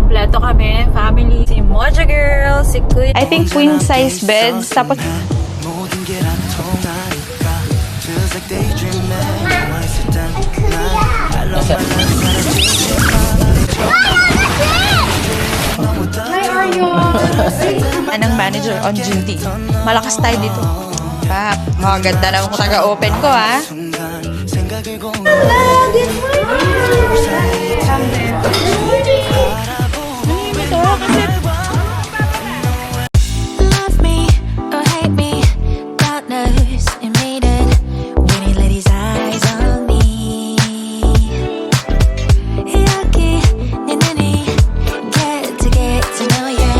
kompleto kami. Family, si Moja Girl, si Kuya. I think queen size beds. Tapos anong manager on duty. Malakas tayo dito. Maganda naman kung taga-open ko, ha? Love me or hate me, God knows you made it when he let his eyes on me. Yucky, ninny, get to know ya.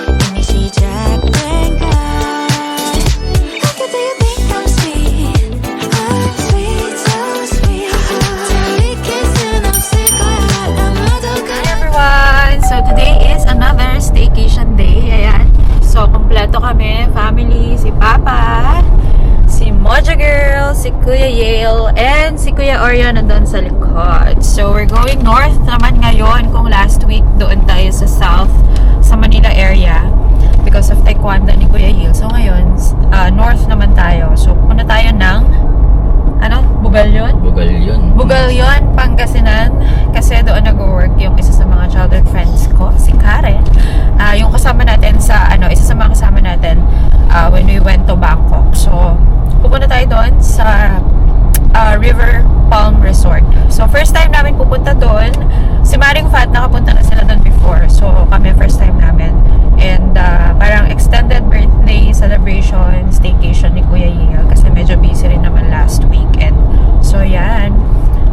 Let me see Jack and cry. Look at, do you think I'm sweet? I'm sweet, so sweet. We kiss and I'm sick of it. I'm not okay. Hi everyone! So today is another staycation day. Ayan. So kompleto kami. Family, si Papa, si Moja Girl, si Kuya Yale, and si Kuya Orion nandun sa likod. So we're going north naman ngayon. Kung last week doon tayo sa south, sa Manila area because of taekwondo ni Kuya Yale. So ngayon, north naman tayo. So punta tayo ng Bugalyon? Bugalyon, Pangasinan. Kasi doon nag-work yung isa sa mga childhood friends ko, si Karen. Yung kasama natin sa, isa sa mga kasama natin when we went to Bangkok. So, pupunta tayo doon sa River Palm Resort. So, first time namin pupunta doon. Si Maring Fat, nakapunta na sila doon before. So, kami first time namin. And parang extended birthday celebration, staycation ni Kuya Yale. Kasi medyo busy rin naman last weekend. So, yan.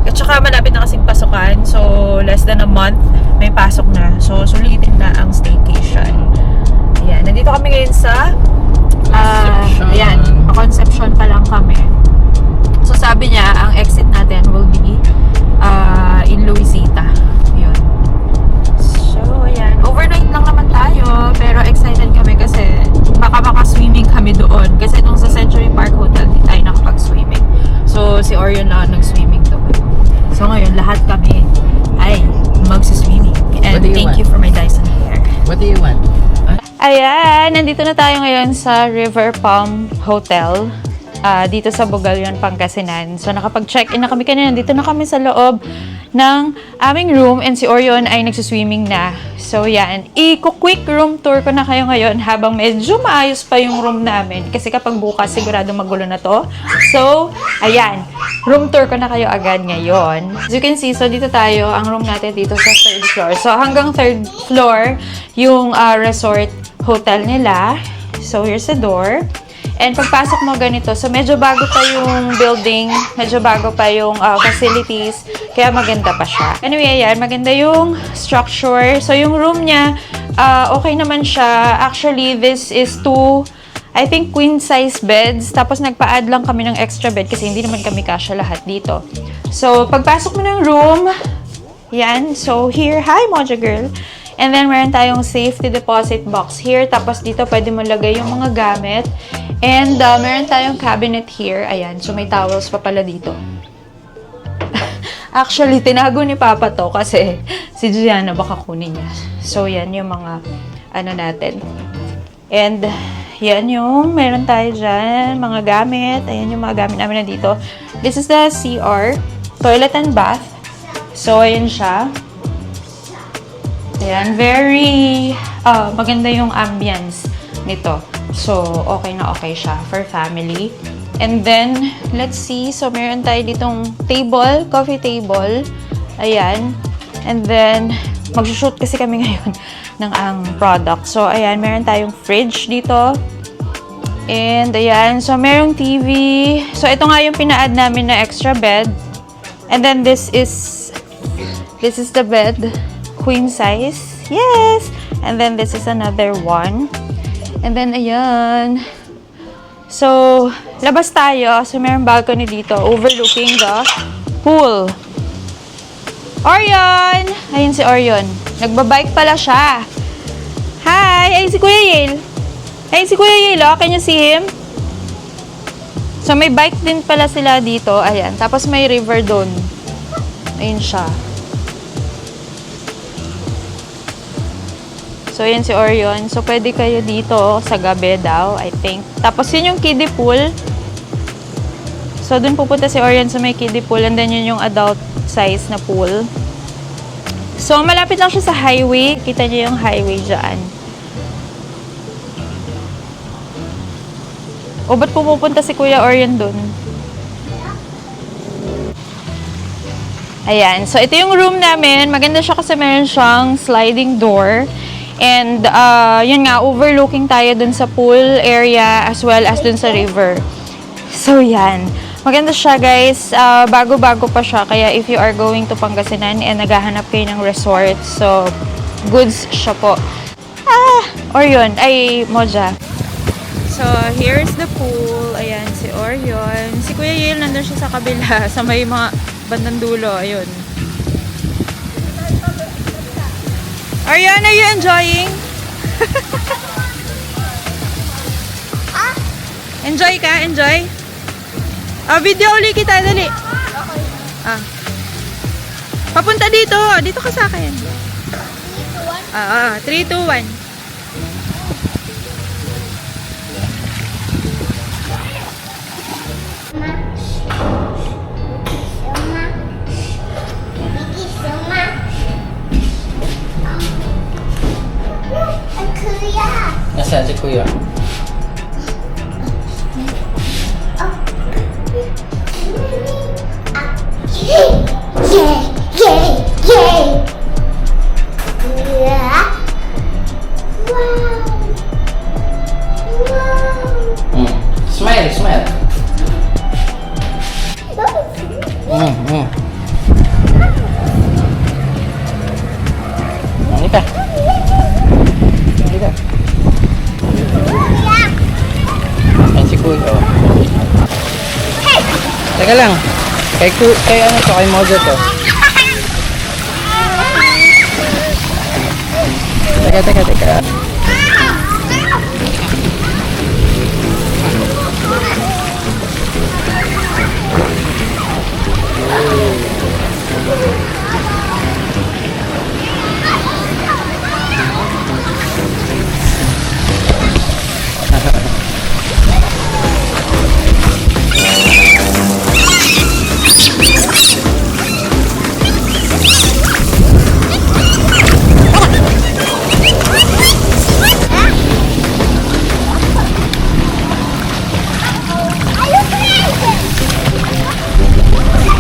At saka malapit na kasing pasukan. So, less than a month, may pasok na. So, sulitin na ang staycation. Ayan. Nandito kami ngayon sa ayan, Concepcion pa lang kami. So, sabi niya, ang exit natin will be in Luisita. Yun. So, ayan. Overnight lang naman tayo. Pero excited kami kasi baka maka-swimming kami doon. Kasi nung sa Century Park Hotel, di tayo nakapag-swimming. So, si Orion lang nag-swimming doon. So, ngayon, lahat kami ay mag-swimming. And thank you for my Dyson hair. What do you want? Ayan, nandito na tayo ngayon sa River Palm Hotel. Dito sa Bugalyon, Pangasinan. So, nakapag-check-in na kami kanina. Nandito na kami sa loob ng aming room and si Orion ay nagsiswimming na. So, yan. I-quick room tour ko na kayo ngayon habang medyo maayos pa yung room namin. Kasi kapag bukas, sigurado magulo na to. So, ayan. Room tour ko na kayo agad ngayon. As you can see, so dito tayo. Ang room natin dito sa 3rd floor. So, hanggang 3rd floor yung resort hotel nila. So, here's the door. And pagpasok mo ganito, so medyo bago pa yung building, medyo bago pa yung facilities, kaya maganda pa siya. Anyway, ayan, maganda yung structure. So yung room niya, okay naman siya. Actually, this is I think queen size beds. Tapos nagpa-add lang kami ng extra bed kasi hindi naman kami kasya lahat dito. So pagpasok mo ng room, yan. So here, hi Moja Girl. And then, meron tayong safety deposit box here. Tapos, dito pwede mo lagay yung mga gamit. And, meron tayong cabinet here. Ayan. So, may towels pa pala dito. Actually, tinago ni Papa to kasi si Gianna baka kunin niya. So, yan yung mga natin. And, yan yung meron tayo dyan. Mga gamit. Ayan yung mga gamit namin na dito. This is the CR. Toilet and bath. So, ayan siya. Ayan, very maganda yung ambience nito. So, okay na okay siya for family. And then, let's see. So, meron tayo ditong table, coffee table. Ayan. And then, mag-shoot kasi kami ngayon ng ang product. So, ayan, meron tayong fridge dito. And, ayan. So, merong TV. So, ito nga yung pina-add namin na extra bed. And then, this is the bed. Queen size. Yes! And then, this is another one. And then, ayan. So, labas tayo. So, mayroong balcony dito overlooking the pool. Orion! Ayun si Orion. Nagbabike pala siya. Hi! Ayun si Kuya Yale. Ayun si Kuya Yale, oh. Can you see him? So, may bike din pala sila dito. Ayan. Tapos, may river doon. Ayun siya. So, yan si Orion. So, pwede kayo dito sa gabi daw, I think. Tapos, yun yung kiddie pool. So, dun pupunta si Orion sa may kiddie pool and then yun yung adult size na pool. So, malapit lang siya sa highway. Kita niyo yung highway dyan. O, ba't pumupunta si Kuya Orion dun? Ayan. So, ito yung room namin. Maganda siya kasi meron siyang sliding door. And, yun nga, overlooking tayo dun sa pool area as well as dun sa river. So, yan. Maganda siya, guys. Bago-bago pa siya. Kaya if you are going to Pangasinan and naghahanap kayo ng resort, so, goods siya po. Orion. Ay, Moja. So, here's the pool. Ayan, si Orion. Si Kuya Yale, nandun siya sa kabila. Sa may mga bandang dulo. Ayun. Orion, are you enjoying? Enjoy ka? Enjoy? Video uli kita, dali. Papunta dito. Dito ka sa akin. 3, 2, 1. Nasaan si Kuya? Smile, smile. Halika. Halika. Ayan si Kuya. Oh. Teka lang. Kay ano to? Kay Mojo to. Teka.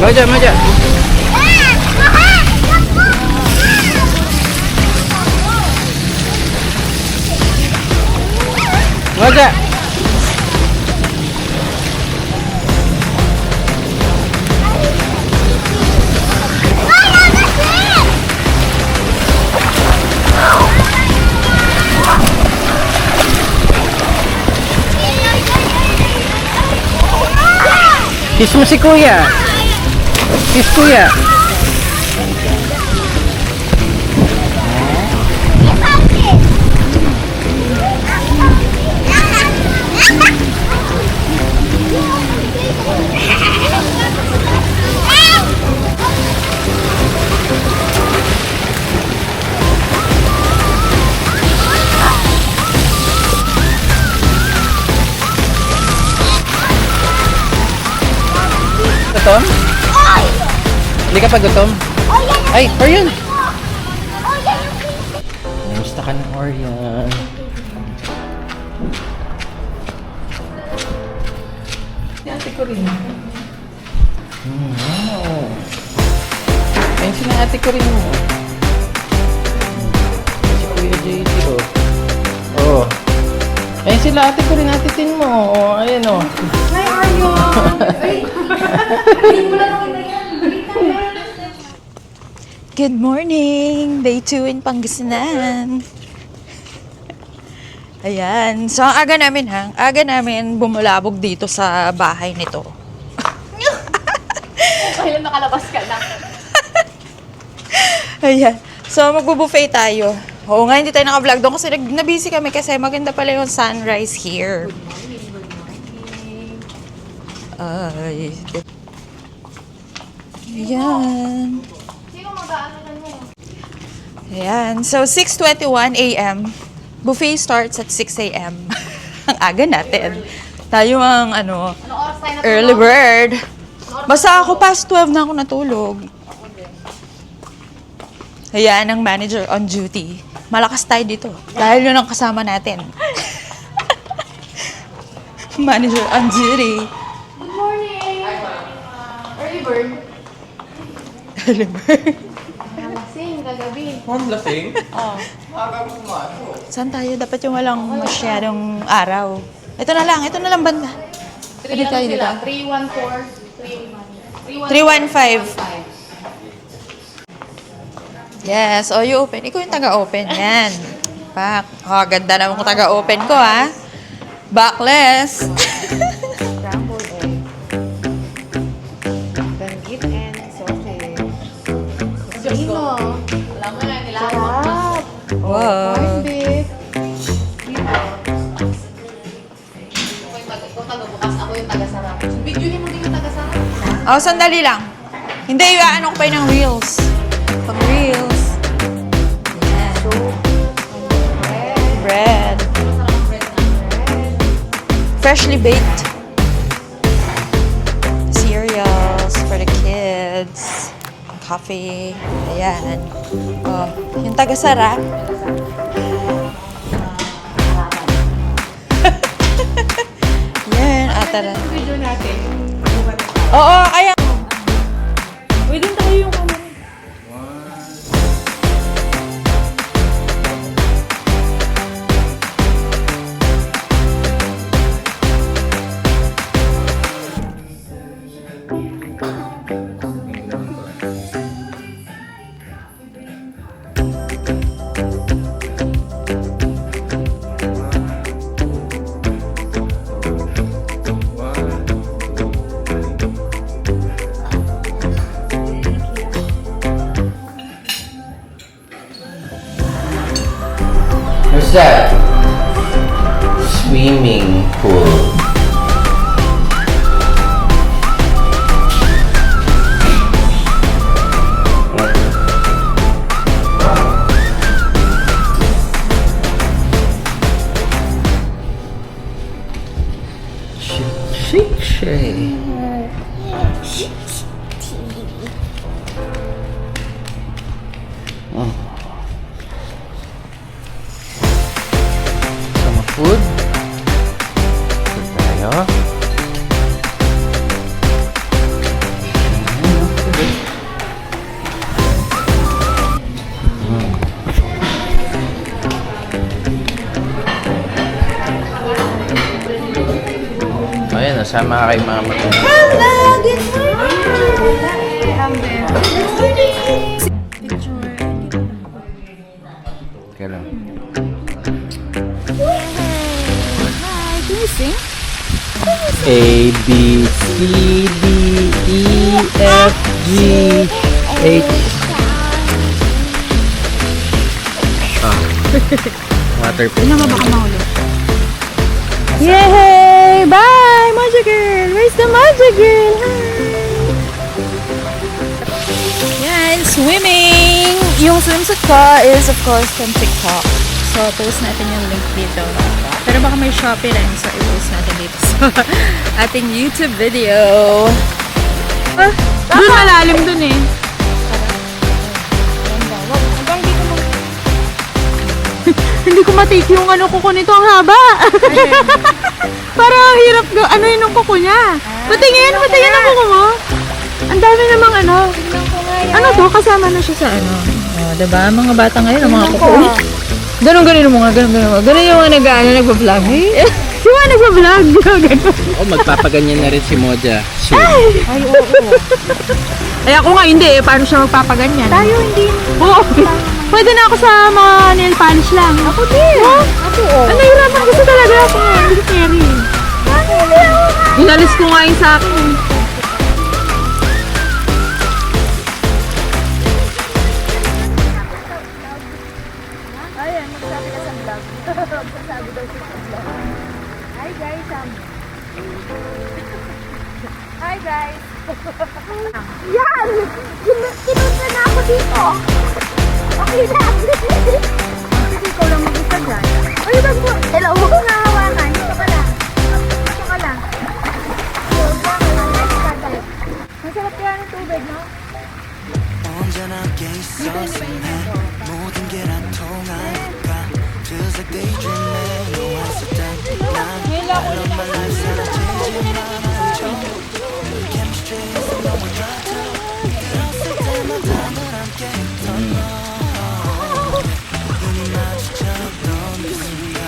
Mojo. Mojo. Kiss mo si Kuya. Kiss Kuya. Gutom? Hindi ka pa gutom? Ay, Orion! Namusta ka ng Orion? Si ate ko rin. Wow! Ayun sila ate ko rin. Si Kuya JJ, oh. Oh. Ayun sila ate ko rin, atitin mo. Oh, ayan, oh. Hi, Orion! Good morning! Day 2 in Pangasinan. Ayan. So, ang aga namin Aga namin bumulabog dito sa bahay nito. Kailan nakalabas ka na? Ayan. So, magbubuffet tayo. Oo nga, hindi tayo naka-vlog doon kasi nabusy kami kasi maganda pala yung sunrise here. Ay. Ayan. Sino mag-aano na mo? Ayan. So, 6:21 a.m. Buffet starts at 6 a.m. Ang aga natin. Tayo ang, Anong oras tayo natulog? early bird. Basta ako past 12 na ako natulog. Ayan, ang manager on duty. Malakas tayo dito. Dahil yun ang kasama natin. Manager on duty. Good morning! Early bird. Early bird. Nalasing kagabi. Ma'am, lasing? Oh. Saan tayo? Dapat yung walang masyadong araw. Ito na lang banda. Pwede tayo dito. 314, 315. Yes, oh, you open. Ikaw yung taga-open. Yan. Back. Oh, ganda naman kung taga-open ko, ha? Backless. Scrambled egg. Benggit and sausage. Sino? Alam mo na, sarap. Wow. Corned beef. Dito. Ikaw taga-bukas, ako yung taga-sarap. Videohin mo din yung taga-sarap. Oh, sandali lang. Hindi, ano ko pa yun ng reels. Pag reels. Yan. Bread. Freshly baked. Cereals for the kids. Coffee. Ayan. Oh, yung taga-sarap. Yan, tara. Video natin. Oo, kaya. Uy, doon tayo yung camera. What's that? Swimming pool. Shake. Sama food. Food tayo. Ayan, nasama kay mama. Teka lang. A, B, C, D, E, F, G, H. Water po. Yay! Bye, Moja Girl! Where's the Moja Girl? Yan, swimming! Yung swimsuit ko is of course from TikTok. So, post natin yung link dito. Pero baka may Shopee rin, so i-post natin dito sa ating YouTube video. Doon malalim dun eh. Hindi ko matake yung ano kuko nito, ang haba. Parang hirap ano yun yung kuko niya. Patingin ang kuko mo. Ang dami namang ano. Ano to? Kasama na siya sa ano. Oh, diba? Mga bata ngayon, ang mga kuko. Ganun mo nga, ganun. Ganun yung mga nagpa-vlog. Yung mga nagpa-vlog. Oh, magpapaganyan na rin si Moja. Soon. Ay, oo. Ay, ako nga hindi eh. Paano siya magpapaganyan? Tayo hindi. Oo. Pwede na ako sa mga nail polish lang. Ako din. Oh? Ako oh. Nahirapan kasi talaga ako. Hindi ko carry. Inalis ko nga yung sa akin eh. Ayan, magsabi ka sa vlog. Magsabi daw sa vlog. Hi guys. Hi guys. Yan! Kinunta na ako dito. Okay lang. Hindi ko lang mag-isa dyan. Ay, wag mo. Hello, huwag kong nahawakan. Dito ka lang. Dito ka lang. Masarap kaya ng tubig, no? 언제나 함께 있었음에 모든 게 다 통하니까 Feels like daydreaming 너와 있을 땐난 I love my life 사라지지만 않죠 Chemistry is the one we're drawn to 들었을 때마다 늘 함께 있던 너 눈이 마주쳤던 그 순간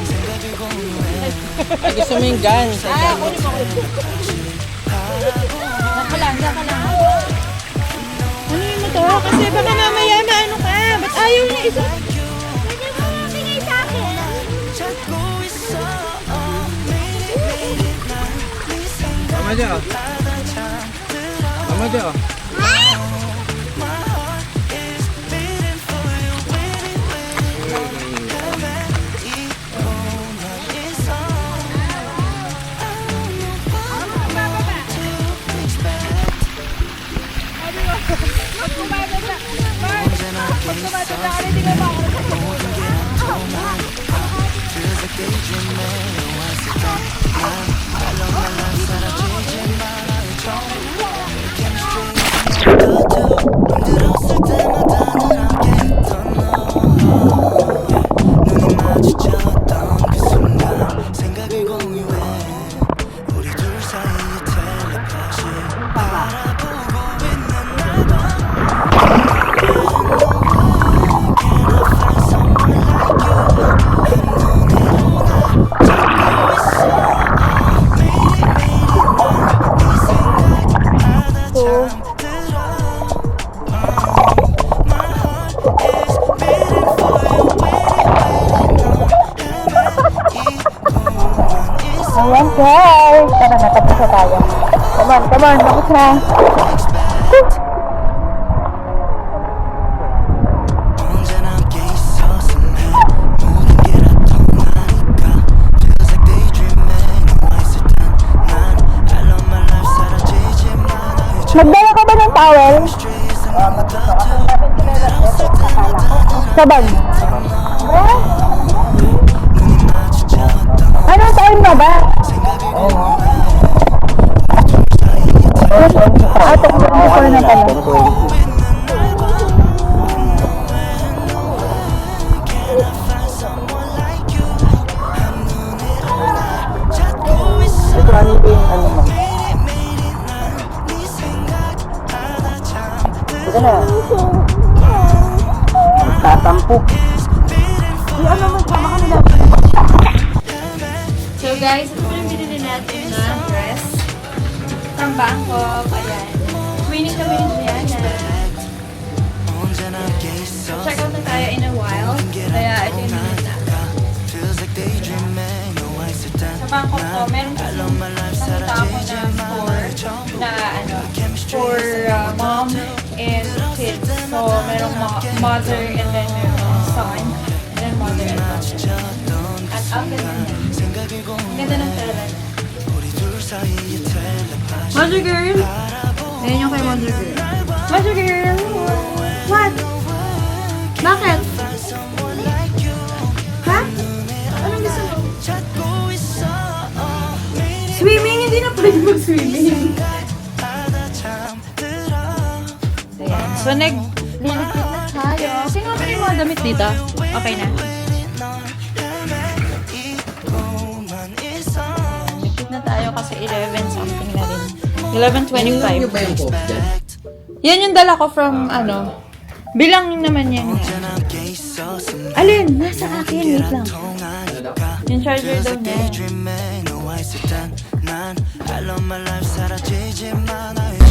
생각이 공유해 Ay, gusto mo yung gun. Ano yun mo to? Kasi baka mamaya maano ka. Ba't ayaw niya isa? Pwede mo mabigay sa akin. 찾고 있어 매일매일 난네 생각 Tama dyan. Tama dyan. 들었을 때마다 늘 함께 있던 너 눈이 마주쳤던 그 순간 생각을 공유해 우리 둘 사이의 텔레파시 바라보고 있는 날밤 Can I find someone like you 한눈으로 날 잡고 있어 매일매일 난네 생각하다 잠들어 Ayan, guys. Tara, natapos na tayo. Come on, tapos na. 언제나 함께 있었음에 모든 게 다 통하니까 Feels like daydreaming 너와 있을 땐난 I love my life 사라지지만 않죠 Nagdala ka ba ng towel? Streets ang 묻어도 들었을 때마다 늘 Sa bag. 눈이 마주쳤던 Anong time na ba? 생각을 공유해 Out of 24 na pala. Can I find someone like you 한눈으로 날 찾고 있어 매일매일 난네 생각하다 잠들어 Tatampo. So guys, ito po yung binili natin na dress from Bangkok. Ayan. Winning kami ni Gianna. 언제나 함께 있어 Check out na tayo in a while. Kaya ito yung binili natin. Feels like daydreaming 너와 있을 땐 Sa Bangkok po, meron kasi nakita ako na store na ano, for mom and kids. So, merong mother and then merong son. And then mother and father. At ang ganda niya. Ang ganda ng tela niya. 우리 둘 사이의 텔레파시 Mother girl! Ayan yung kay Mother girl. Mother girl! What? Bakit? Ha? Anong gusto mo? 찾고 있어 Swimming? Hindi na pwede mag-swimming. 하다 잠들어 Ayan. So, nag-liligpit na tayo. Sino ba yung mga damit dito? Okay na. 잊고만 있어 Ligpit na tayo kasi 11 something na rin. 11:25. ba yung coke dyan? Yan yung dala ko from, ano, bilang naman yan. 언제나 함께 있었음 Alin? Nasa akin. Wait lang. 통하니까 Yung charger daw niya. daydreaming 너와 있을 땐난 I love my life 사라지지만 않아